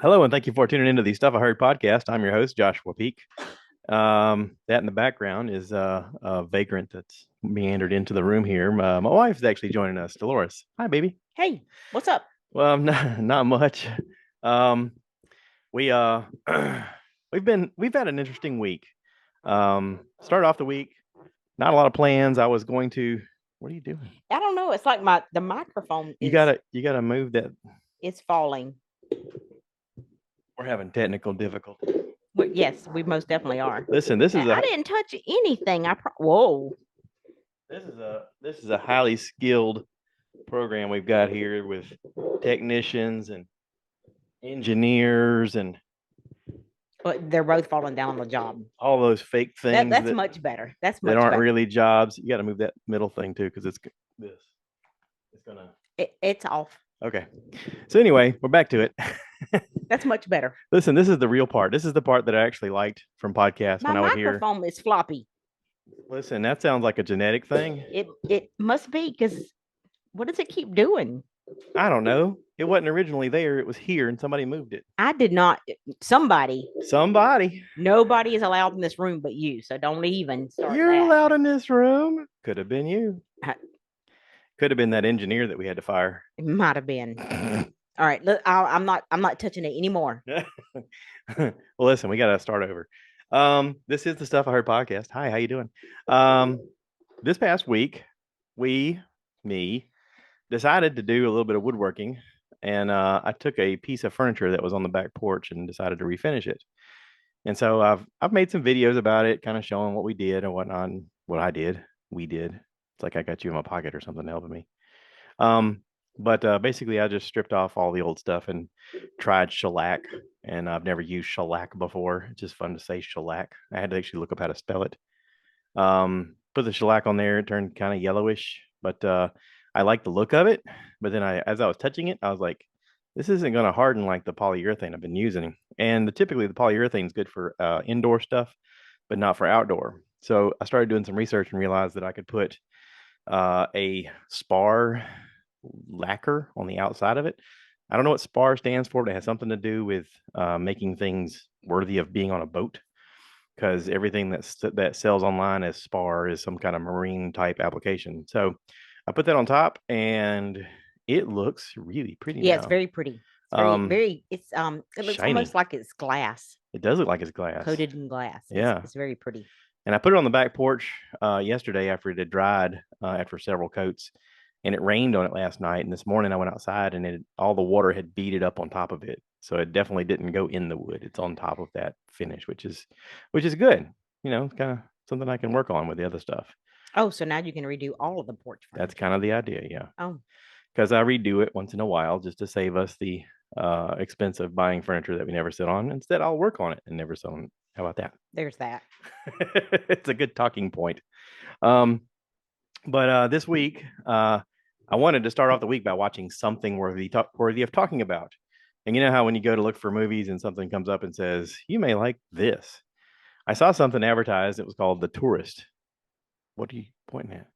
Hello, and thank you for tuning into the Stuff I Heard podcast. I'm your host, Joshua Peak. That in the background is a vagrant that's meandered into the room here. My wife's actually joining us, Deloris. Hi, baby. Hey, what's up? Well, not much. Um, we we've had an interesting week. Started off the week, not a lot of plans. I was going to. What are you doing? I don't know. It's like the microphone You gotta move that. is falling. We're having technical difficulty. Yes, we most definitely are. Listen, this is I didn't touch anything. Whoa. this is a highly skilled program we've got here with technicians and engineers and But they're both falling down on the job. all those fake things That's that much better. That's that much aren't better. really jobs. You got to move that middle thing too because it's this. It's gonna. It's off. Okay. So anyway, we're back to it. That's much better. Listen, this is the real part. This is the part that I actually liked from podcasts My when I would hear. microphone is floppy. Listen, that sounds like a genetic thing. It must be because what does it keep doing? I don't know. It wasn't originally there. It was here, and somebody moved it. I did not. Somebody. Somebody. Nobody is allowed in this room but you. So don't even start. You're that. allowed in this room. Could have been you. I, Could have been that engineer that we had to fire. It might have been. All right, look, I'm not touching it anymore. Well, listen, we got to start over. This is the Stuff I Heard podcast. Hi, how you doing? This past week, me, decided to do a little bit of woodworking, and I took a piece of furniture that was on the back porch and decided to refinish it. And so I've made some videos about it, kind of showing what we did and whatnot, and what I did, we did. It's like I got you in my pocket or something helping me. But basically, I just stripped off all the old stuff and tried shellac. And I've never used shellac before. It's just fun to say shellac. I had to actually look up how to spell it. Put the shellac on there. It turned kind of yellowish, but I like the look of it. But then as I was touching it, I was like, this isn't going to harden like the polyurethane I've been using. And typically, the polyurethane is good for indoor stuff, but not for outdoor. So I started doing some research and realized that I could put a spar lacquer on the outside of it. I don't know what spar stands for, but it has something to do with making things worthy of being on a boat. Because everything that sells online as spar is some kind of marine type application. So I put that on top, and it looks really pretty. Yeah, now. it's very pretty. It's very. It looks shiny. almost like it's glass. It does look like it's glass, coated in glass. Yeah, it's very pretty. And I put it on the back porch yesterday after it had dried after several coats, and it rained on it last night. And this morning I went outside, and all the water had beat it up on top of it, so it definitely didn't go in the wood. It's on top of that finish, which is good. You know, kind of something I can work on with the other stuff. Oh, so now you can redo all of the porch furniture. That's kind of the idea, yeah. Oh, because I redo it once in a while just to save us the expense of buying furniture that we never sit on. Instead, I'll work on it and never sit on it. How about that? There's that. It's a good talking point. But this week, I wanted to start off the week by watching something worthy of talking about. And you know how when you go to look for movies and something comes up and says, you may like this. I saw something advertised. It was called The Tourist. What are you pointing at?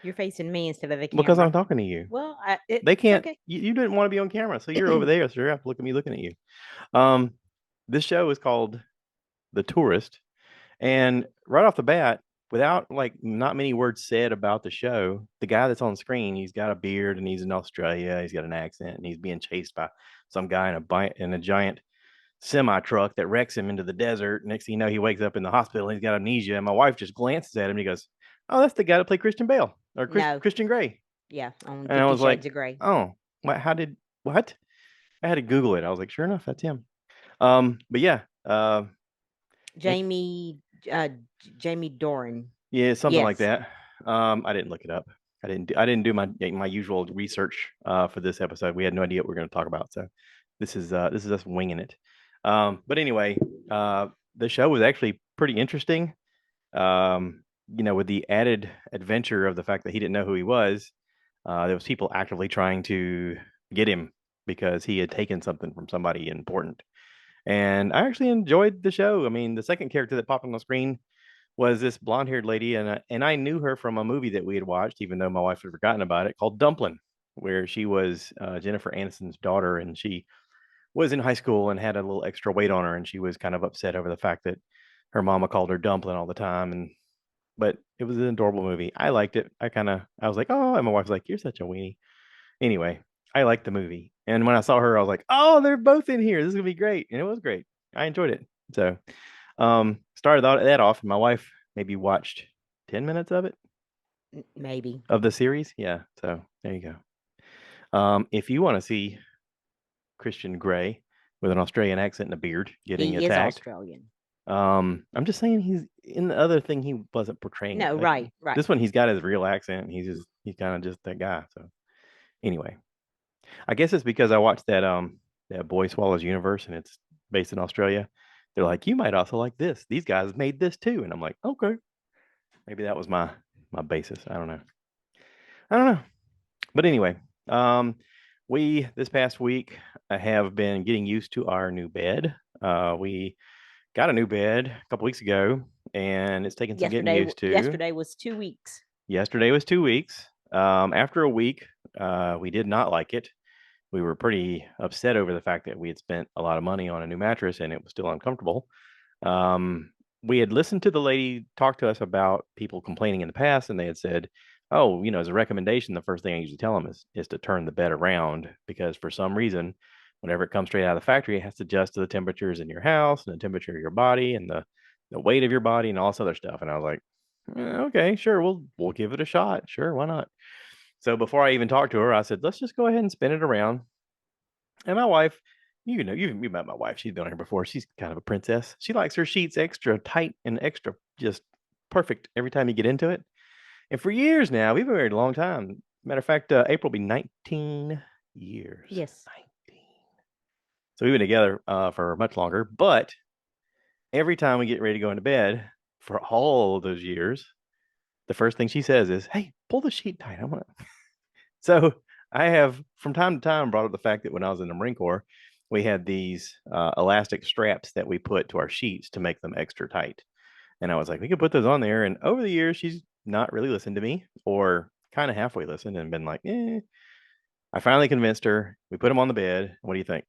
You're facing me instead of the camera. Because I'm talking to you. Well, they can't. Okay. You didn't want to be on camera, so you're over there. So you have to look at me looking at you. This show is called The Tourist, and right off the bat, without not many words said about the show, the guy that's on screen, he's got a beard and he's in Australia. He's got an accent and he's being chased by some guy in a giant semi truck that wrecks him into the desert. Next thing you know, he wakes up in the hospital and he's got amnesia. And my wife just glances at him and he goes, "Oh, that's the guy that played Christian Bale or Christian Grey." Yeah, on 50 and I was Shades like, of Grey. "Oh, what? What?" I had to Google it. I was like, "Sure enough, that's him." But yeah, Jamie Doran. Yeah, something like that. I didn't look it up. I didn't do my usual research for this episode. We had no idea what we were going to talk about, so this is us winging it. But anyway, the show was actually pretty interesting. With the added adventure of the fact that he didn't know who he was, there was people actively trying to get him because he had taken something from somebody important. And I actually enjoyed the show. I mean, the second character that popped on the screen was this blonde-haired lady, and I knew her from a movie that we had watched, even though my wife had forgotten about it, called Dumpling, where she was Jennifer Aniston's daughter, and she was in high school and had a little extra weight on her, and she was kind of upset over the fact that her mama called her dumpling all the time. And but it was an adorable movie. I liked it. I was like, oh, and my wife's like, you're such a weenie. Anyway, I liked the movie, and when I saw her, I was like, oh, they're both in here. This is gonna be great, and it was great. I enjoyed it. So, started that off, and my wife maybe watched 10 minutes of it Maybe. of the series. Yeah. So there you go. If you want to see Christian Grey with an Australian accent and a beard getting He is attacked, Australian. I'm just saying he's in the other thing he wasn't portraying No, it. Like, right. this one he's got his real accent. And he's kind of just that guy. So anyway, I guess it's because I watched that Boy Swallows Universe, and it's based in Australia. They're like, you might also like this. These guys made this too, and I'm like, okay, maybe that was my basis. I don't know. I don't know. But anyway, um, we this past week have been getting used to our new bed. We got a new bed a couple weeks ago, and it's taken some getting used to. Yesterday was 2 weeks. Yesterday was 2 weeks. After a week, we did not like it. We were pretty upset over the fact that we had spent a lot of money on a new mattress and it was still uncomfortable. We had listened to the lady talk to us about people complaining in the past, and they had said, oh, as a recommendation, the first thing I usually tell them is to turn the bed around, because for some reason, whenever it comes straight out of the factory, it has to adjust to the temperatures in your house and the temperature of your body and the weight of your body and all this other stuff. And I was like, okay, sure, we'll give it a shot. Sure, why not? So before I even talked to her, I said, let's just go ahead and spin it around. And my wife, you met my wife. She's been on here before. She's kind of a princess. She likes her sheets extra tight and extra just perfect every time you get into it. And for years now, we've been married a long time. Matter of fact, April will be 19 years. Yes. 19. So we've been together for much longer. But every time we get ready to go into bed for all of those years, the first thing she says is, hey, pull the sheet tight. I want to. So I have, from time to time, brought up the fact that when I was in the Marine Corps, we had these elastic straps that we put to our sheets to make them extra tight. And I was like, we could put those on there. And over the years, she's not really listened to me, or kind of halfway listened and been like, eh. I finally convinced her. We put them on the bed. What do you think?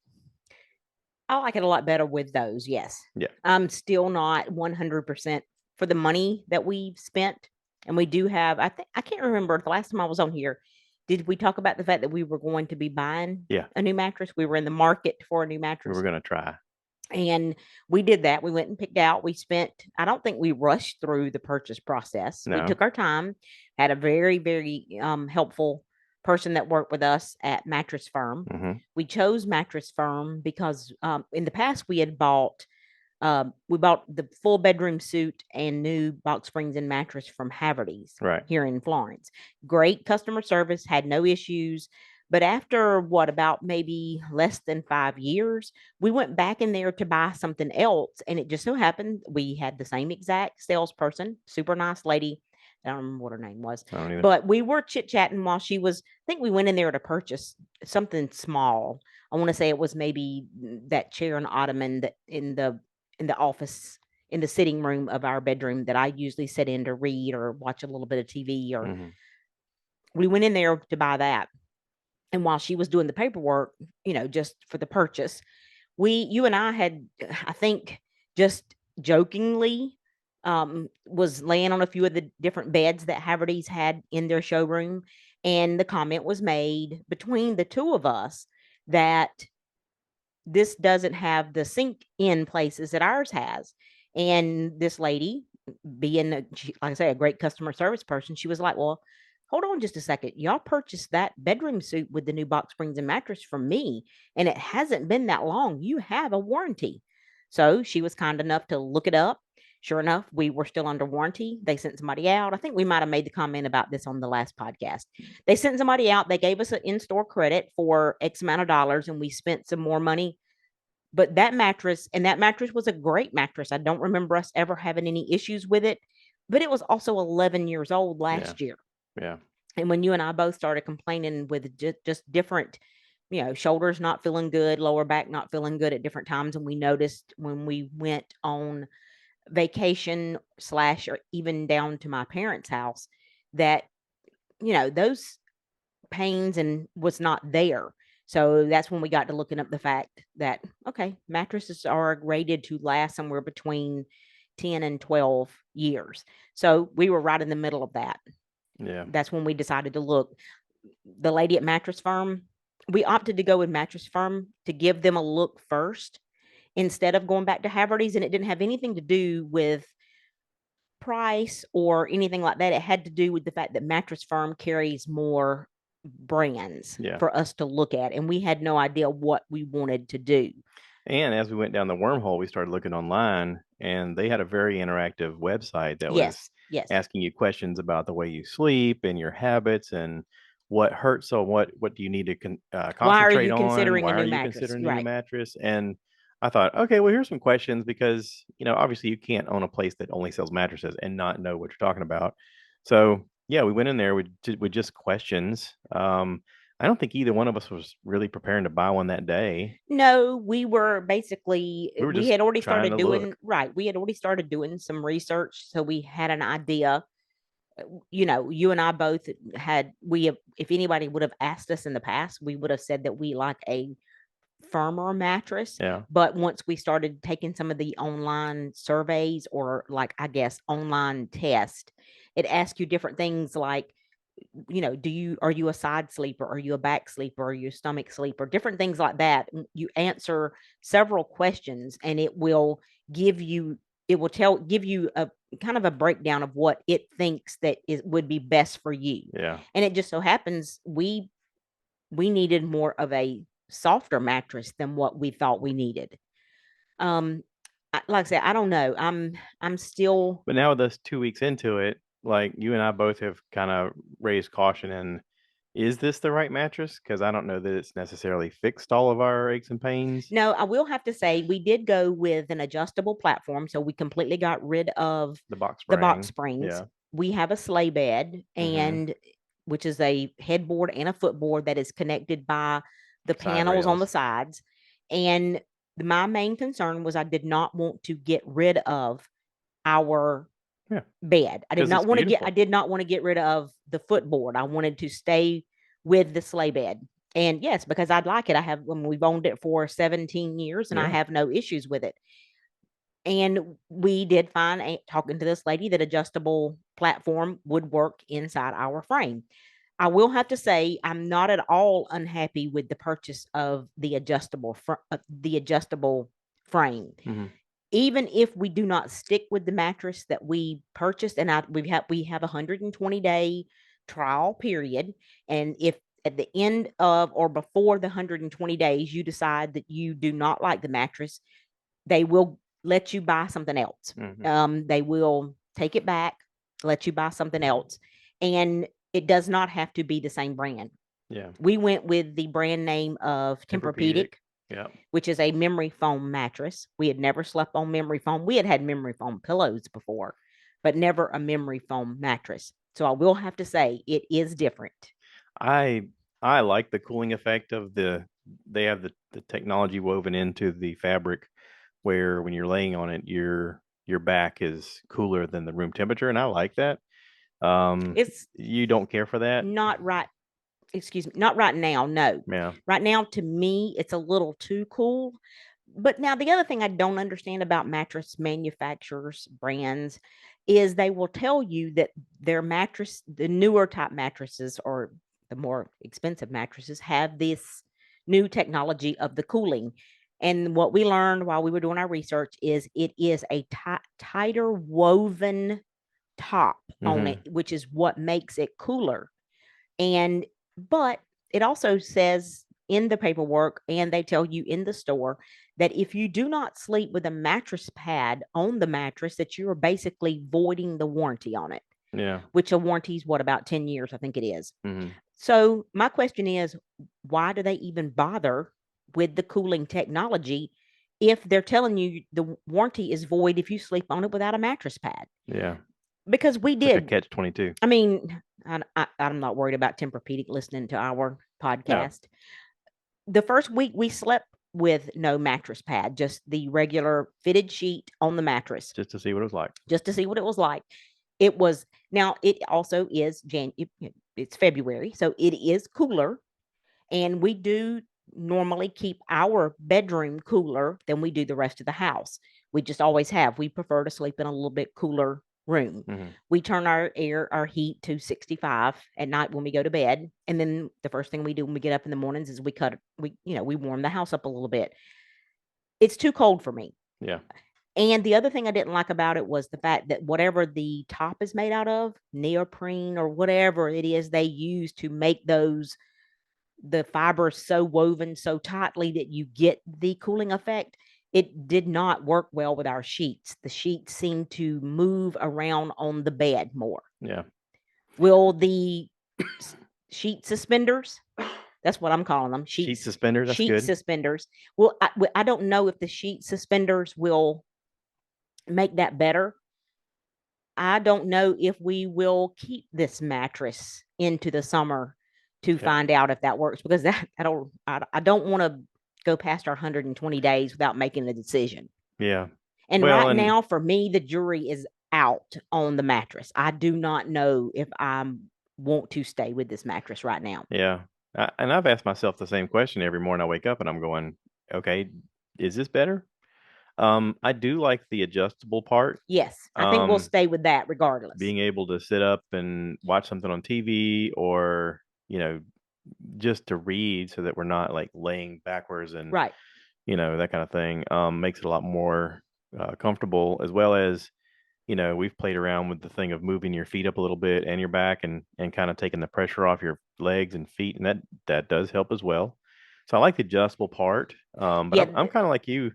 I like it a lot better with those. Yes. Yeah. I'm still not 100% for the money that we've spent. And we do have, I can't remember the last time I was on here. Did we talk about the fact that we were going to be buying a new mattress? We were in the market for a new mattress. We were going to try. And we did that. We went and picked out. We spent, I don't think we rushed through the purchase process. No. We took our time, had a very, very helpful person that worked with us at Mattress Firm. Mm-hmm. We chose Mattress Firm because in the past we bought the full bedroom suite and new box springs and mattress from Haverty's here in Florence. Great customer service, had no issues. But after about maybe less than 5 years, we went back in there to buy something else. And it just so happened we had the same exact salesperson, super nice lady. I don't remember what her name was, but we were chit-chatting while she was, I think we went in there to purchase something small. I want to say it was maybe that chair and ottoman that in the office, in the sitting room of our bedroom that I usually sit in to read or watch a little bit of TV, or we went in there to buy that. And while she was doing the paperwork, just for the purchase, you and I had, I think, just jokingly, was laying on a few of the different beds that Haverty's had in their showroom. And the comment was made between the two of us that this doesn't have the sink in places that ours has. And this lady, being, like I say, a great customer service person, she was like, well, hold on just a second. Y'all purchased that bedroom suite with the new box springs and mattress from me, and it hasn't been that long. You have a warranty. So she was kind enough to look it up. Sure enough, we were still under warranty. They sent somebody out. I think we might have made the comment about this on the last podcast. They sent somebody out. They gave us an in-store credit for X amount of dollars, and we spent some more money. But that mattress was a great mattress. I don't remember us ever having any issues with it, but it was also 11 years old last year. Yeah. And when you and I both started complaining with just different, shoulders not feeling good, lower back not feeling good at different times. And we noticed when we went on vacation / or even down to my parents' house that, those pains and was not there. So that's when we got to looking up the fact that, okay, mattresses are rated to last somewhere between 10 and 12 years. So we were right in the middle of that. Yeah. That's when we decided to look. The lady at Mattress Firm, we opted to go with Mattress Firm to give them a look first instead of going back to Haverty's. And it didn't have anything to do with price or anything like that. It had to do with the fact that Mattress Firm carries more brands for us to look at, and we had no idea what we wanted to do. And as we went down the wormhole, we started looking online, and they had a very interactive website that was asking you questions about the way you sleep and your habits and what hurts. So what do you need to concentrate Why are you on? Considering Why a new are you mattress? considering a new mattress? And I thought, okay, well, here's some questions because, obviously you can't own a place that only sells mattresses and not know what you're talking about. So yeah, we went in there with just questions. I don't think either one of us was really preparing to buy one that day. No, we were basically, we had already started doing, we had already started doing some research. So we had an idea. You and I both had, if anybody would have asked us in the past, we would have said that we like a firmer mattress. Yeah. But once we started taking some of the online surveys, or like, I guess, online test, it asks you different things like, are you a side sleeper? Are you a back sleeper? Are you a stomach sleeper? Different things like that. You answer several questions and it will give you a kind of a breakdown of what it thinks that would be best for you. Yeah. And it just so happens we needed more of a softer mattress than what we thought we needed. Like I said, I don't know. I'm still. But now with us 2 weeks into it, like you and I both have kind of raised caution. And is this the right mattress? Because I don't know that it's necessarily fixed all of our aches and pains. No, I will have to say we did go with an adjustable platform, so we completely got rid of the box springs. Yeah. We have a sleigh bed, and which is a headboard and a footboard that is connected by the panels on the sides. And my main concern was I did not want to get rid of our bed. I did not want to get rid of the footboard. I wanted to stay with the sleigh bed. And yes, because I'd like it. We've owned it for 17 years and I have no issues with it. And we did find, talking to this lady, that adjustable platform would work inside our frame. I will have to say I'm not at all unhappy with the purchase of the adjustable frame. Even if we do not stick with the mattress that we purchased, and we have a 120-day trial period, and if at the end of or before the 120 days you decide that you do not like the mattress, they will let you buy something else. They will take it back, let you buy something else, and it does not have to be the same brand. Yeah. We went with the brand name of Tempur-Pedic, which is a memory foam mattress. We had never slept on memory foam. We had memory foam pillows before, but never a memory foam mattress. So I will have to say it is different. I like the cooling effect of they have the technology woven into the fabric where when you're laying on it, your back is cooler than the room temperature. And I like that. You don't care for that? Not right. Excuse me. Not right now. No. Yeah. Right now, to me, it's a little too cool. But now the other thing I don't understand about mattress manufacturers, brands, is they will tell you that their mattress, the newer type mattresses or the more expensive mattresses, have this new technology of the cooling. And what we learned while we were doing our research is it is a tighter woven top on it, which is what makes it cooler. But it also says in the paperwork, and they tell you in the store, that if you do not sleep with a mattress pad on the mattress, that you are basically voiding the warranty on it. Yeah. Which a warranty is about 10 years, I think it is. So my question is, why do they even bother with the cooling technology if they're telling you the warranty is void if you sleep on it without a mattress pad? Yeah. Because we did. Like a catch-22. I mean, I'm not worried about Tempur-Pedic listening to our podcast. No. The first week we slept with no mattress pad, just the regular fitted sheet on the mattress. Just to see what it was like. Just to see what it was like. It was now it also is it's February, so it is cooler, and we do normally keep our bedroom cooler than we do the rest of the house. We just always have. We prefer to sleep in a little bit cooler room. Mm-hmm. We turn our heat to 65 at night when we go to bed, and then the first thing we do when we get up in the mornings is we warm the house up a little bit. It's too cold for me. Yeah. And the other thing I didn't like about it was the fact that whatever the top is made out of, neoprene or whatever it is they use to make the fibers so woven so tightly that you get the cooling effect, it did not work well with our sheets. The sheets seemed to move around on the bed more. Yeah. Will the sheet suspenders, that's what I'm calling them, sheet suspenders, that's sheet good. suspenders. Well, I don't know if the sheet suspenders will make that better. I don't know if we will keep this mattress into the summer to find out if that works, because I don't want to go past our 120 days without making a decision. Yeah. And right now, for me, the jury is out on the mattress. I do not know if I want to stay with this mattress right now. Yeah. And I've asked myself the same question every morning I wake up, and I'm going, okay, is this better? I do like the adjustable part. Yes, I think we'll stay with that regardless. Being able to sit up and watch something on TV, or, just to read, so that we're not like laying backwards and, right. That kind of thing, makes it a lot more comfortable, as well as, we've played around with the thing of moving your feet up a little bit and your back, and kind of taking the pressure off your legs and feet. And that does help as well. So I like the adjustable part. But Yeah. I'm kind of like you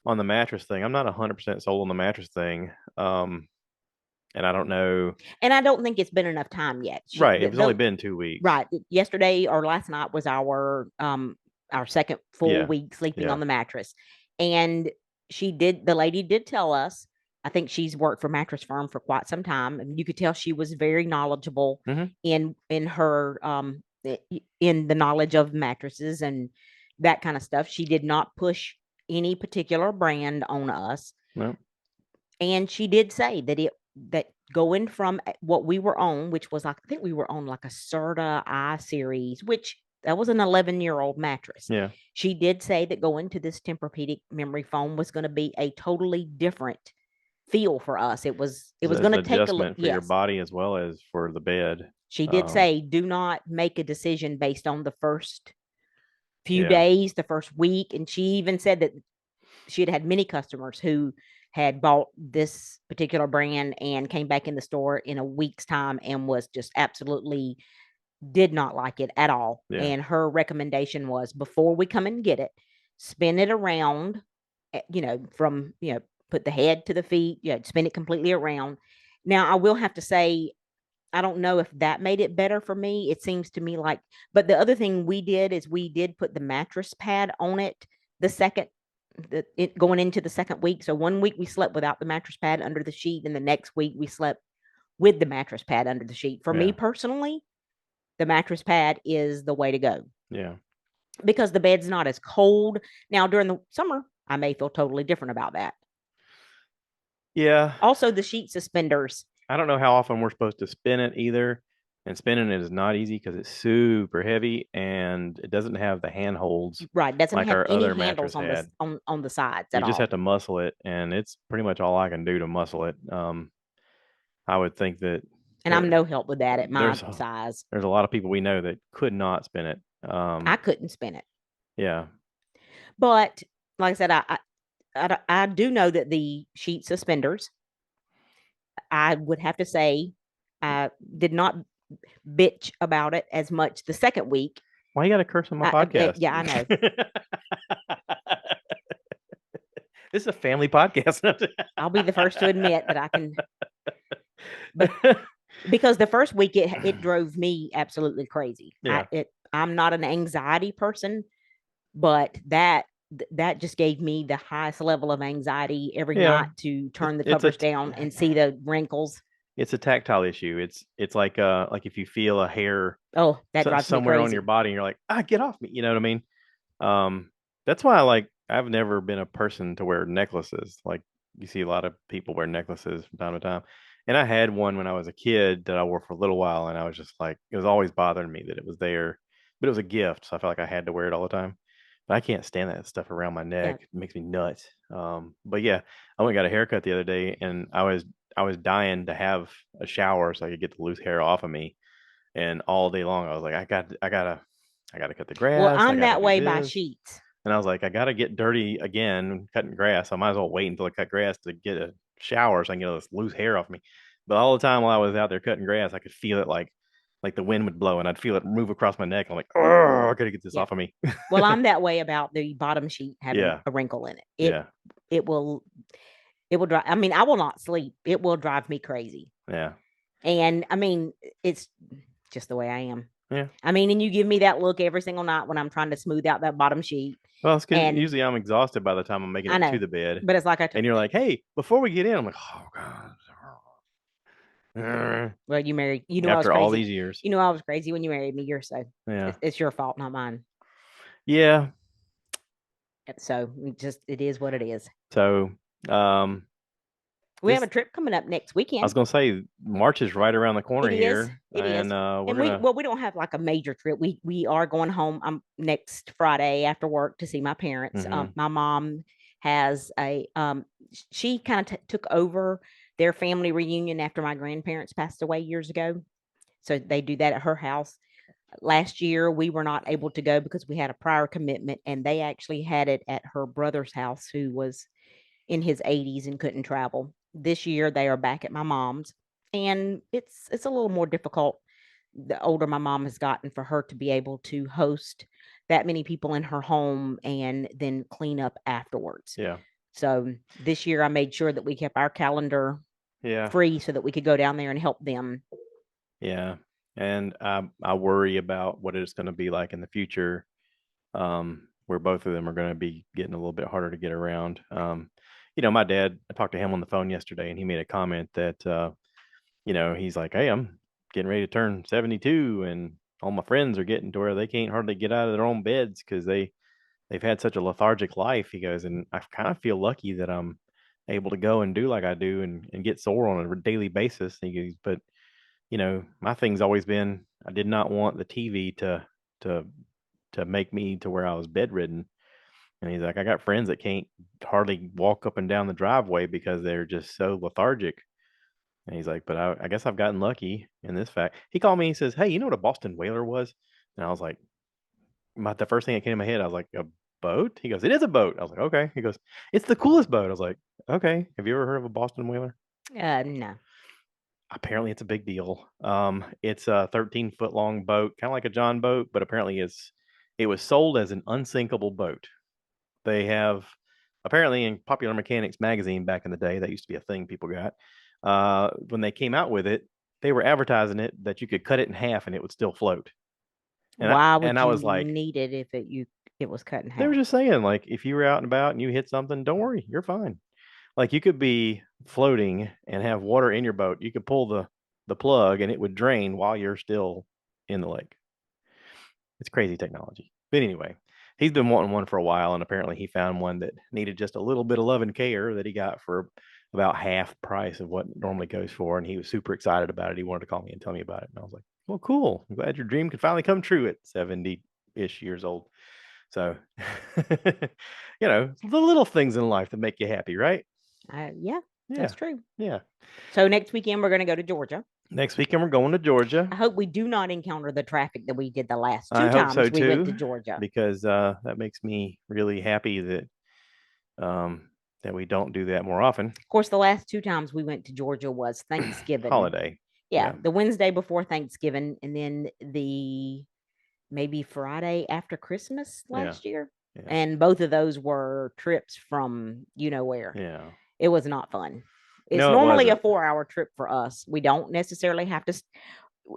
on the mattress thing. I'm not 100% sold on the mattress thing. And I don't know. And I don't think it's been enough time yet. Right. It's only been 2 weeks. Right. Yesterday or last night was our second full week sleeping on the mattress. And the lady did tell us, I think she's worked for Mattress Firm for quite some time, and you could tell she was very knowledgeable in her in the knowledge of mattresses and that kind of stuff. She did not push any particular brand on us. No. And she did say that going from what we were on, which was, I think we were on like a Serta I series, which that was an 11-year-old mattress. Yeah. She did say that going to this Tempur-Pedic memory foam was going to be a totally different feel for us. It was going to take a look for your body as well as for the bed. She did say, do not make a decision based on the first few days, the first week. And she even said that she had many customers who had bought this particular brand and came back in the store in a week's time and was just absolutely did not like it at all. Yeah. And her recommendation was, before we come and get it, spin it around, from, put the head to the feet, spin it completely around. Now, I will have to say, I don't know if that made it better for me. It seems to me like, but the other thing we did is we did put the mattress pad on it going into the second week. So 1 week we slept without the mattress pad under the sheet, and the next week we slept with the mattress pad under the sheet. For me personally, the mattress pad is the way to go. Yeah. Because the bed's not as cold. Now, during the summer, I may feel totally different about that. Yeah. Also, the sheet suspenders. I don't know how often we're supposed to spin it either. And spinning it is not easy because it's super heavy and it doesn't have the handholds. Right. It doesn't like have our any other handles mattress on the sides at all. You just have to muscle it, and it's pretty much all I can do to muscle it. I would think that. And I'm no help with that at my size. There's a lot of people we know that could not spin it. I couldn't spin it. Yeah. But like I said, I do know that the sheet suspenders, I would have to say, I did not bitch about it as much the second week. Why you got to curse on my podcast? Yeah, I know. This is a family podcast. I'll be the first to admit that I can. But because the first week it drove me absolutely crazy. Yeah. I'm not an anxiety person, but that just gave me the highest level of anxiety every night to turn the covers down and see the wrinkles. It's a tactile issue. It's like if you feel a hair that drives somewhere me crazy on your body and you're like, get off me. You know what I mean? That's why I've never been a person to wear necklaces. Like, you see a lot of people wear necklaces from time to time. And I had one when I was a kid that I wore for a little while, and I was just like, it was always bothering me that it was there, but it was a gift, so I felt like I had to wear it all the time. But I can't stand that stuff around my Yeah. neck; it makes me nuts. But yeah, I went and got a haircut the other day, and I was dying to have a shower so I could get the loose hair off of me. And all day long, I was like, I gotta cut the Well, grass. I I'm gotta that do way by this. sheets. And I was like, I gotta get dirty again cutting grass. I might as well wait until I cut grass to get a shower so I can get all this loose hair off me. But all the time while I was out there cutting grass, I could feel it like the wind would blow and I'd feel it move across my neck. I'm like, oh, I gotta get this Yeah. off of me. Well, I'm that way about the bottom sheet having Yeah. a wrinkle in it. Yeah. It will drive. I mean, I will not sleep. It will drive me crazy. Yeah. And I mean, it's just the way I am. Yeah. I mean, and you give me that look every single night when I'm trying to smooth out that bottom sheet. Well, it's because And usually I'm exhausted by the time I'm making I it to know, the bed. but it's like And you're like, hey, before we get in, I'm like, oh God. well, you married, you know, I was After all crazy. these years. You know, I was crazy when you married me. You're so, Yeah. it's your fault, not mine. Yeah. So it is what it is. So, We have a trip coming up next weekend. I was gonna say March is right around the corner here. It is. We don't have like a major trip. We are going home next Friday after work to see my parents. My mom has she kind of took over their family reunion after my grandparents passed away years ago. So they do that at her house. Last year we were not able to go because we had a prior commitment, and they actually had it at her brother's house, who was in his 80s and couldn't travel. This year they are back at my mom's, and it's a little more difficult the older my mom has gotten for her to be able to host that many people in her home and then clean up afterwards. Yeah. So this year I made sure that we kept our calendar free so that we could go down there and help them. Yeah. And I worry about what it's going to be like in the future, where both of them are going to be getting a little bit harder to get around. My dad, I talked to him on the phone yesterday, and he made a comment that, he's like, hey, I'm getting ready to turn 72, and all my friends are getting to where they can't hardly get out of their own beds because they've had such a lethargic life. He goes, and I kind of feel lucky that I'm able to go and do like I do and get sore on a daily basis. He goes, but my thing's always been I did not want the TV to make me to where I was bedridden. And he's like, I got friends that can't hardly walk up and down the driveway because they're just so lethargic. And he's like, but I guess I've gotten lucky in this fact. He called me, he says, hey, you know what a Boston whaler was? And I was like, the first thing that came to my head, I was like, a boat? He goes, it is a boat. I was like, okay. He goes, it's the coolest boat. I was like, okay. Have you ever heard of a Boston whaler? No. Apparently it's a big deal. It's a 13-foot long boat, kind of like a John boat, but apparently it was sold as an unsinkable boat. They have apparently in Popular Mechanics magazine back in the day, that used to be a thing people got. When they came out with it, they were advertising it that you could cut it in half and it would still float. And why would you was like, need it if it was cut in half? They were just saying, like, if you were out and about and you hit something, don't worry, you're fine. Like, you could be floating and have water in your boat. You could pull the plug and it would drain while you're still in the lake. It's crazy technology. But anyway, he's been wanting one for a while, and apparently he found one that needed just a little bit of love and care that he got for about half price of what it normally goes for. And he was super excited about it. He wanted to call me and tell me about it. And I was like, well, cool. I'm glad your dream could finally come true at 70-ish years old. So, the little things in life that make you happy, right? Yeah, that's true. Yeah. So next weekend we're going to go to Georgia. Next weekend we're going to Georgia. I hope we do not encounter the traffic that we did the last two times we went to Georgia. Because that makes me really happy that that we don't do that more often. Of course, the last two times we went to Georgia was Thanksgiving holiday. Yeah, the Wednesday before Thanksgiving, and then maybe Friday after Christmas last year. Yeah. And both of those were trips from where. Yeah. It was not fun. It's normally a 4-hour trip for us. We don't necessarily have to.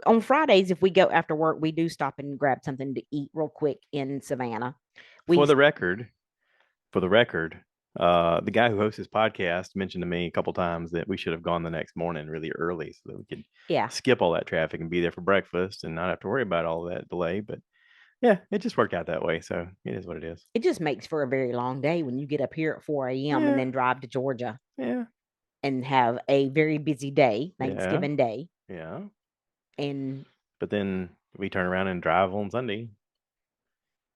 On Fridays, if we go after work, we do stop and grab something to eat real quick in Savannah. For the record, the guy who hosts this podcast mentioned to me a couple times that we should have gone the next morning really early so that we could skip all that traffic and be there for breakfast and not have to worry about all that delay. But yeah, it just worked out that way. So it is what it is. It just makes for a very long day when you get up here at 4 a.m. and then drive to Georgia. Yeah. and have a very busy day, Thanksgiving Day. Yeah. But then we turn around and drive on Sunday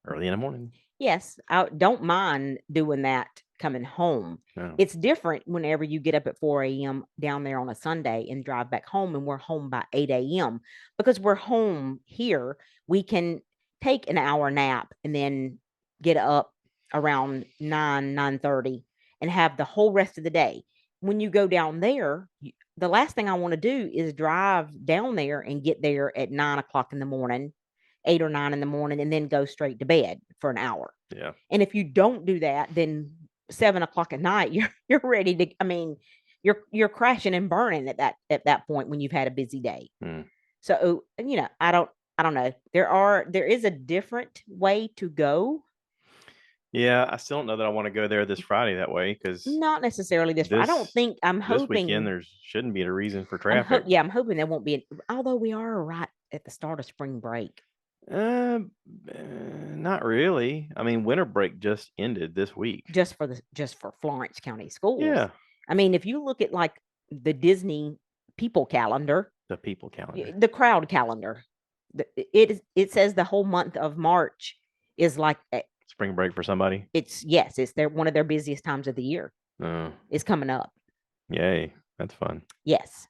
early in the morning. Yes, I don't mind doing that coming home. No. It's different whenever you get up at 4 a.m. down there on a Sunday and drive back home, and we're home by 8 a.m. Because we're home here, we can take an hour nap and then get up around 9:30 and have the whole rest of the day. When you go down there, the last thing I want to do is drive down there and get there at 9 o'clock in the morning, 8 or 9 in the morning, and then go straight to bed for an hour. Yeah. And if you don't do that, then 7 o'clock at night, you're ready to, I mean, you're crashing and burning at that point when you've had a busy day. So, I don't know. There is a different way to go. Yeah, I still don't know that I want to go there this Friday that way, because not necessarily this. I don't think. I'm this hoping weekend there shouldn't be a reason for traffic. I'm hoping there won't be. Although we are right at the start of spring break. Not really. I mean, winter break just ended this week. Just for Florence County schools. Yeah. I mean, if you look at like the Disney people calendar, the crowd calendar, it says the whole month of March is like spring break for somebody. It's one of their busiest times of the year. It's coming up. Yay, that's fun. Yes.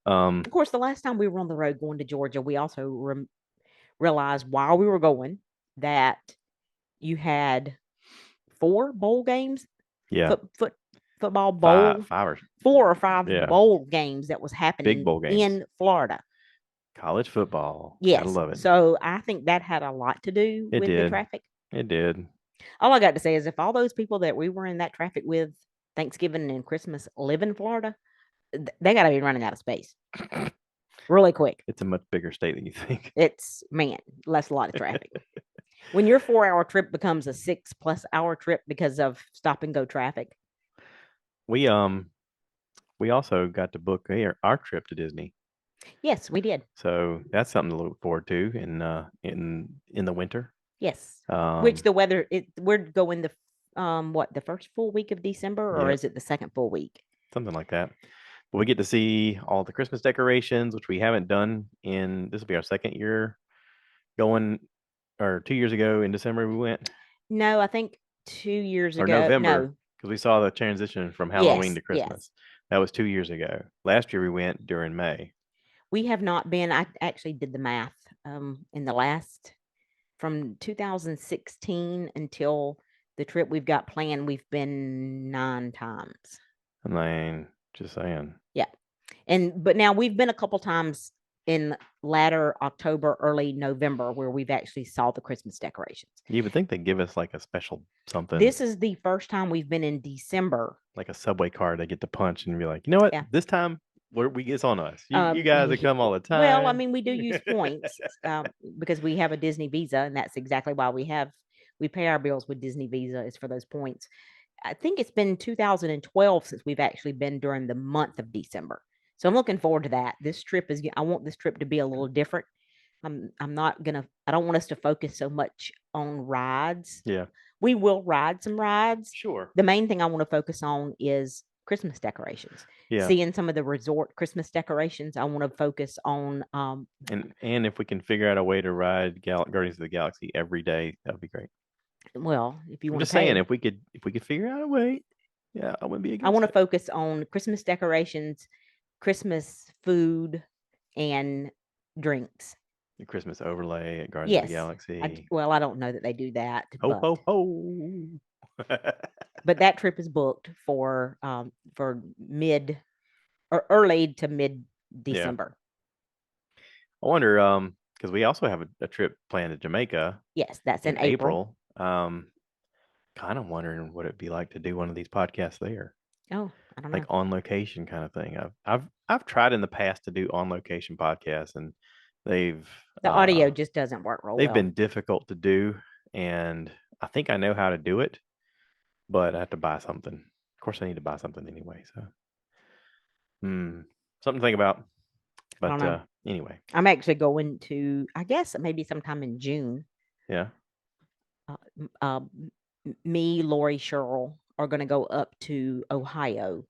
Of course, the last time we were on the road going to Georgia, we also realized while we were going that you had 4 bowl games. Yeah. Football bowl. 4 or 5 bowl games that was happening. Big bowl games in Florida. College football. Yes. Gotta love it. So I think that had a lot to do with the traffic. It did. All I got to say is if all those people that we were in that traffic with Thanksgiving and Christmas live in Florida, they got to be running out of space really quick. It's a much bigger state than you think. That's a lot of traffic. When your 4-hour trip becomes a 6+ hour trip because of stop and go traffic. We also got to book our trip to Disney. Yes, we did. So that's something to look forward to in the winter. Yes. Which the weather, we're going the first full week of December, or is it the second full week? Something like that. But we get to see all the Christmas decorations, which we haven't done this will be our second year going, or 2 years ago in December we went. No, I think 2 years ago. Or November, because we saw the transition from Halloween to Christmas. Yes. That was 2 years ago. Last year we went during May. We have not been. I actually did the math in the last, from 2016 until the trip we've got planned, we've been 9 times. I mean, just saying. Yeah. But now we've been a couple times in latter October, early November, where we've actually saw the Christmas decorations. You would think they'd give us like a special something. This is the first time we've been in December. Like a subway card they get to punch and be like, you know what? Yeah. This time it's on us. You guys that come all the time. Well, I mean, we do use points because we have a Disney Visa, and that's exactly why we pay our bills with Disney Visa, is for those points. I think it's been 2012 since we've actually been during the month of December. So I'm looking forward to that. I want this trip to be a little different. I don't want us to focus so much on rides. Yeah. We will ride some rides. Sure. The main thing I want to focus on is Christmas decorations. Yeah. Seeing some of the resort Christmas decorations. I want to focus on and if we can figure out a way to ride Guardians of the Galaxy every day, that would be great. Well, if you want to just saying, if we could figure out a way, yeah, I wouldn't be against I want to focus on Christmas decorations, Christmas food, and drinks. The Christmas overlay at Guardians of the Galaxy. I don't know that they do that. Ho, ho, ho. But that trip is booked for mid or early to mid December. Yeah. I wonder, because we also have a trip planned to Jamaica. Yes, that's in April. Kind of wondering what it'd be like to do one of these podcasts there. Oh, I don't know. Like on location kind of thing. I've tried in the past to do on location podcasts, and the audio just doesn't work real well. They've been difficult to do, and I think I know how to do it, but I have to buy something. Of course, I need to buy something anyway. So, something to think about. But anyway, I'm actually going to, I guess maybe sometime in June. Yeah. Me, Lori, Cheryl are going to go up to Ohio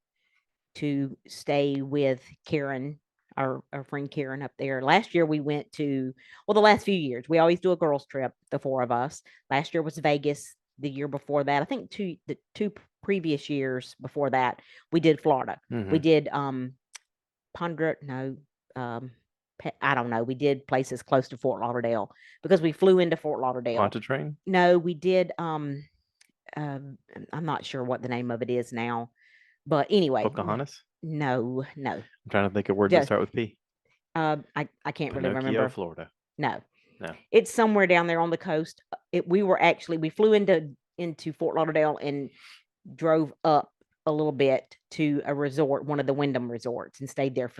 to stay with Karen, our friend Karen up there. Last year we went to, well, the last few years, we always do a girls' trip, the four of us. Last year was Vegas. The year before that, I think the two previous years before that, we did Florida. We did Ponder, no, I don't know. We did places close to Fort Lauderdale because we flew into Fort Lauderdale. Pontchartrain? No, we did I'm not sure what the name of it is now. But anyway, Pocahontas? No. I'm trying to think of words that start with P. I can't really remember. Florida. No. No. It's somewhere down there on the coast. We flew into Fort Lauderdale and drove up a little bit to a resort, one of the Wyndham resorts, and stayed there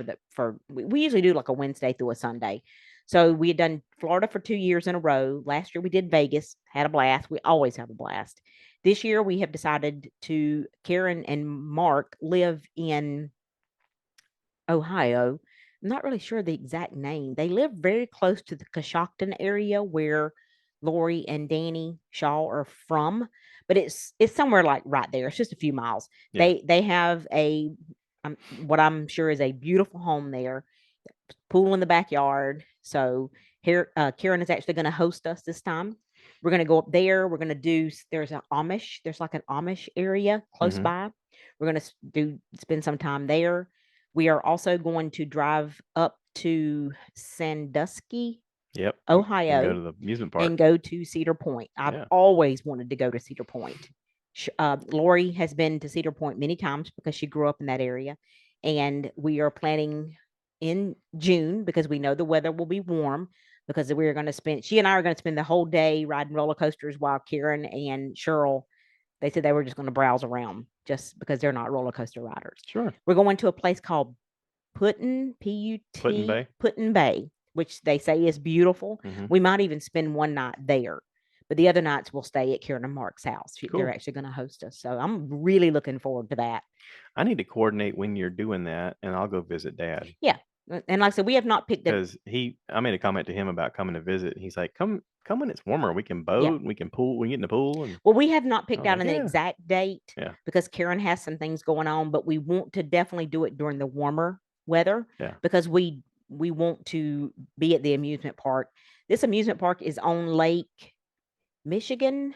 we usually do like a Wednesday through a Sunday. So we had done Florida for 2 years in a row. Last year we did Vegas, had a blast. We always have a blast. This year we have decided to, Karen and Mark live in Ohio. I'm not really sure the exact name. They live very close to the Coshocton area where Lori and Danny Shaw are from, but it's somewhere like right there. It's just a few miles. Yeah. They have what I'm sure is a beautiful home there, pool in the backyard. So here, Karen is actually going to host us this time. We're going to go up there. We're going to there's like an Amish area close by. We're going to spend some time there. We are also going to drive up to Sandusky, Ohio, and go to the amusement park and go to Cedar Point. I've always wanted to go to Cedar Point. Lori has been to Cedar Point many times because she grew up in that area, and we are planning in June because we know the weather will be warm, because she and I are going to spend the whole day riding roller coasters, while Karen and Cheryl, they said they were just going to browse around just because they're not roller coaster riders. Sure. We're going to a place called Putin, Putin Bay, which they say is beautiful. We might even spend one night there, but the other nights we'll stay at Karen and Mark's house. Cool. They're actually going to host us. So I'm really looking forward to that. I need to coordinate when you're doing that, and I'll go visit Dad. Yeah. And like I said, we have not picked up, because I made a comment to him about coming to visit. He's like, come when it's warmer. We can boat, we can pool, we can get in the pool. Well, we have not picked out an exact date because Karen has some things going on, but we want to definitely do it during the warmer weather because we want to be at the amusement park. This amusement park is on Lake Michigan.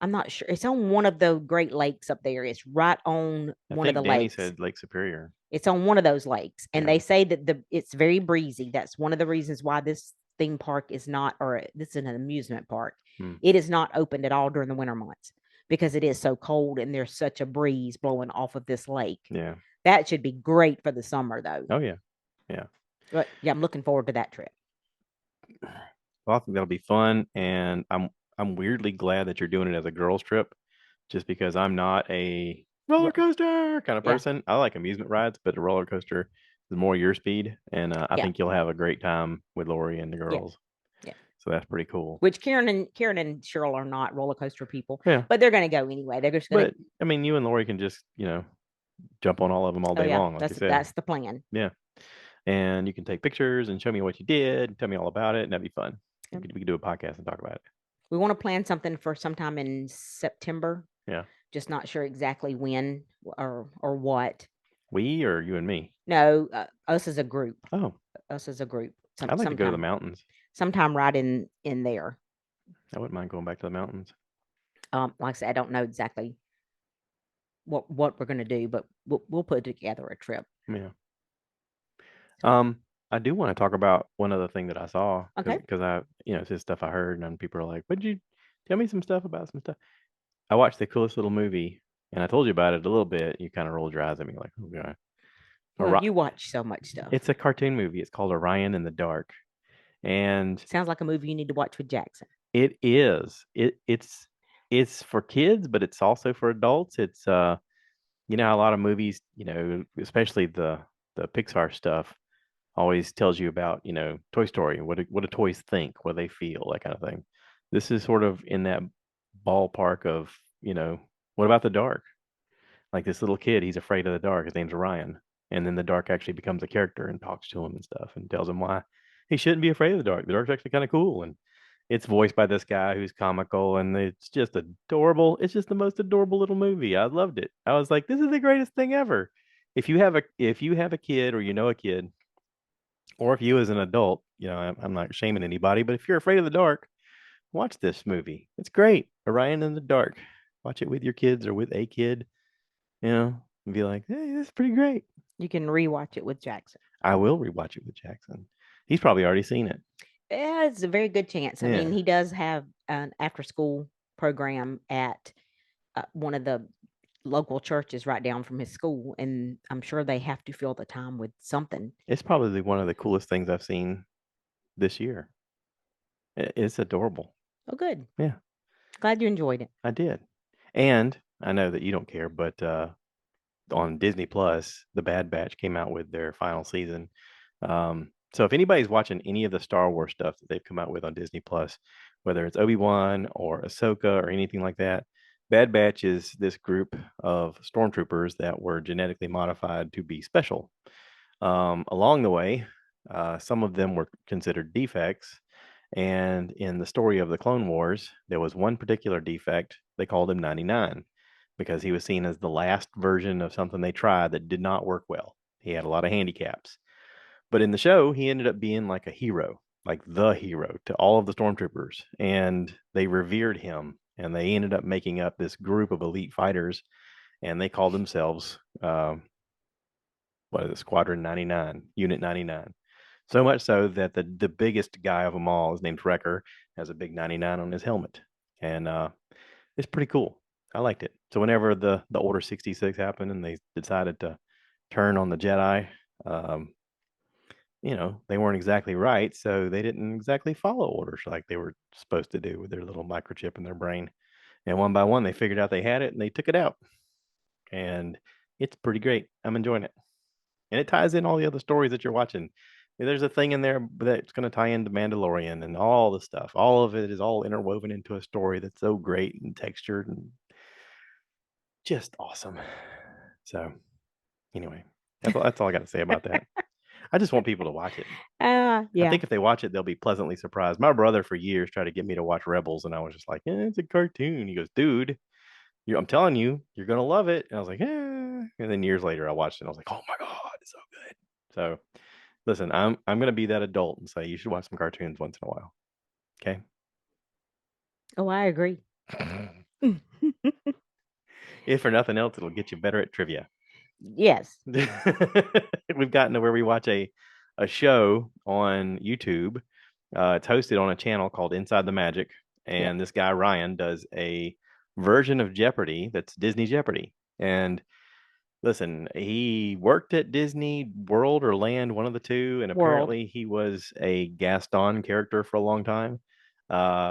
I'm not sure. It's on one of the Great Lakes up there. It's right on one of the lakes. Danny said Lake Superior. It's on one of those lakes, and they say that it's very breezy. That's one of the reasons why this theme park is not, or this is an amusement park. It is not opened at all during the winter months because it is so cold and there's such a breeze blowing off of this lake. Yeah, that should be great for the summer, though. Oh yeah. But yeah, I'm looking forward to that trip. Well, I think that'll be fun, and I'm weirdly glad that you're doing it as a girls' trip, just because I'm not a roller coaster kind of person. I like amusement rides, but a roller coaster is more your speed, and I think you'll have a great time with Lori and the girls. Yeah. So that's pretty cool. Which Karen and Cheryl are not roller coaster people. Yeah. But they're going to go anyway. They're just going to. I mean, you and Lori can just jump on all of them all day long. Like you said. That's the plan. Yeah. And you can take pictures and show me what you did, and tell me all about it, and that'd be fun. We could do a podcast and talk about it. We want to plan something for sometime in September. Yeah. Just not sure exactly when or what. We or you and me? No, us as a group. Oh. Us as a group. I'd like to go to the mountains. Sometime right in there. I wouldn't mind going back to the mountains. Like I said, I don't know exactly what we're going to do, but we'll put together a trip. Yeah. I do want to talk about one other thing that I saw. Okay. Because it's just stuff I heard, and people are like, "Would you tell me some stuff about some stuff?" I watched the coolest little movie, and I told you about it a little bit. You kind of rolled your eyes at me like, "Oh god." Well, you watch so much stuff. It's a cartoon movie. It's called Orion and the Dark, and sounds like a movie you need to watch with Jackson. It is. It's for kids, but it's also for adults. It's a lot of movies, especially the Pixar stuff, always tells you about, Toy Story, what do toys think, what do they feel, that kind of thing. This is sort of in that ballpark of, what about the dark? Like this little kid, he's afraid of the dark. His name's Orion. And then the dark actually becomes a character and talks to him and stuff and tells him why he shouldn't be afraid of the dark. The dark's actually kind of cool. And it's voiced by this guy who's comical, and it's just adorable. It's just the most adorable little movie. I loved it. I was like, this is the greatest thing ever. if you have a kid, or you know a kid, or if you as an adult, I'm not shaming anybody, but if you're afraid of the dark, watch this movie. It's great. Orion in the Dark. Watch it with your kids or with a kid, and be like, hey, this is pretty great. You can rewatch it with Jackson. I will rewatch it with Jackson. He's probably already seen it. Yeah, it's a very good chance. I mean, he does have an after school program at one of the local churches right down from his school, and I'm sure they have to fill the time with something. It's probably one of the coolest things I've seen this year. It's adorable. Oh, good. Yeah. Glad you enjoyed it. I did. And I know that you don't care, but on Disney Plus, The Bad Batch came out with their final season. So if anybody's watching any of the Star Wars stuff that they've come out with on Disney Plus, whether it's Obi-Wan or Ahsoka or anything like that, Bad Batch is this group of stormtroopers that were genetically modified to be special. Along the way, some of them were considered defects. And in the story of the Clone Wars, there was one particular defect. They called him 99 because he was seen as the last version of something they tried that did not work well. He had a lot of handicaps. But in the show, he ended up being like a hero, like the hero to all of the stormtroopers. And they revered him. And they ended up making up this group of elite fighters. And they called themselves, Squadron 99, Unit 99. So much so that the biggest guy of them all is named Wrecker, has a big 99 on his helmet. And it's pretty cool. I liked it. So whenever the Order 66 happened and they decided to turn on the Jedi, they weren't exactly right. So they didn't exactly follow orders like they were supposed to do with their little microchip in their brain. And one by one, they figured out they had it and they took it out. And it's pretty great. I'm enjoying it. And it ties in all the other stories that you're watching. There's a thing in there that's going to tie into Mandalorian and all the stuff. All of it is all interwoven into a story that's so great and textured and just awesome. So, anyway, that's all I got to say about that. I just want people to watch it. Yeah. I think if they watch it, they'll be pleasantly surprised. My brother for years tried to get me to watch Rebels, and I was just like, it's a cartoon. He goes, dude, I'm telling you, you're going to love it. And I was like, And then years later, I watched it, and I was like, oh my God, it's so good. So, listen, I'm going to be that adult and say you should watch some cartoons once in a while. Okay? Oh, I agree. If for nothing else, it'll get you better at trivia. Yes. We've gotten to where we watch a show on YouTube. It's hosted on a channel called Inside the Magic. And this guy, Ryan, does a version of Jeopardy that's Disney Jeopardy. And listen, he worked at Disney World or Land, one of the two. And apparently he was a Gaston character for a long time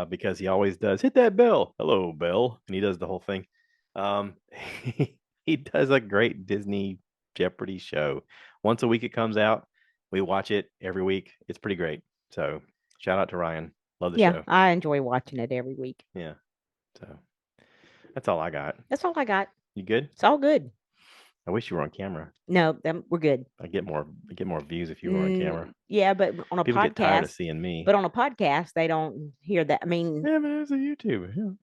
because he always does hit that bell. Hello, bell. And he does the whole thing. He does a great Disney Jeopardy show. Once a week it comes out. We watch it every week. It's pretty great. So shout out to Ryan. Love the show. Yeah, I enjoy watching it every week. Yeah. So that's all I got. That's all I got. You good? It's all good. I wish you were on camera. No, we're good. I get more views if you were on camera. Yeah, but on a People podcast, get tired of seeing me. But on a podcast, they don't hear that. I mean, yeah, but it's a YouTube. Yeah.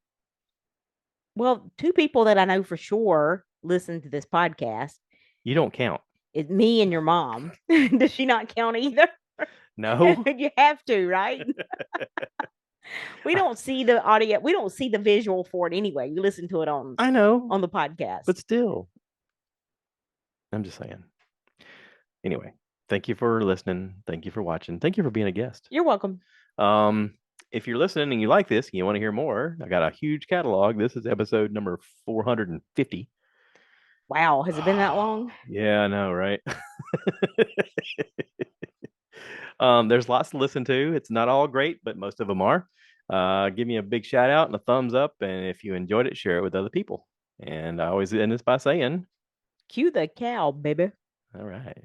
Well, two people that I know for sure listen to this podcast. You don't count. It's me and your mom. Does she not count either? No. You have to, right? We don't see the audio. We don't see the visual for it anyway. You listen to it on. I know on the podcast, but still, I'm just saying. Anyway, thank you for listening. Thank you for watching. Thank you for being a guest. You're welcome. If you're listening and you like this and you want to hear more, I got a huge catalog. This is episode number 450. Wow, has it been that long? Yeah, I know, right? There's lots to listen to. It's not all great, but most of them are. Give me a big shout out and a thumbs up. And if you enjoyed it, share it with other people. And I always end this by saying, cue the cow, baby. All right.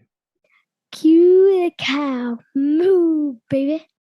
Cue the cow. Moo, baby.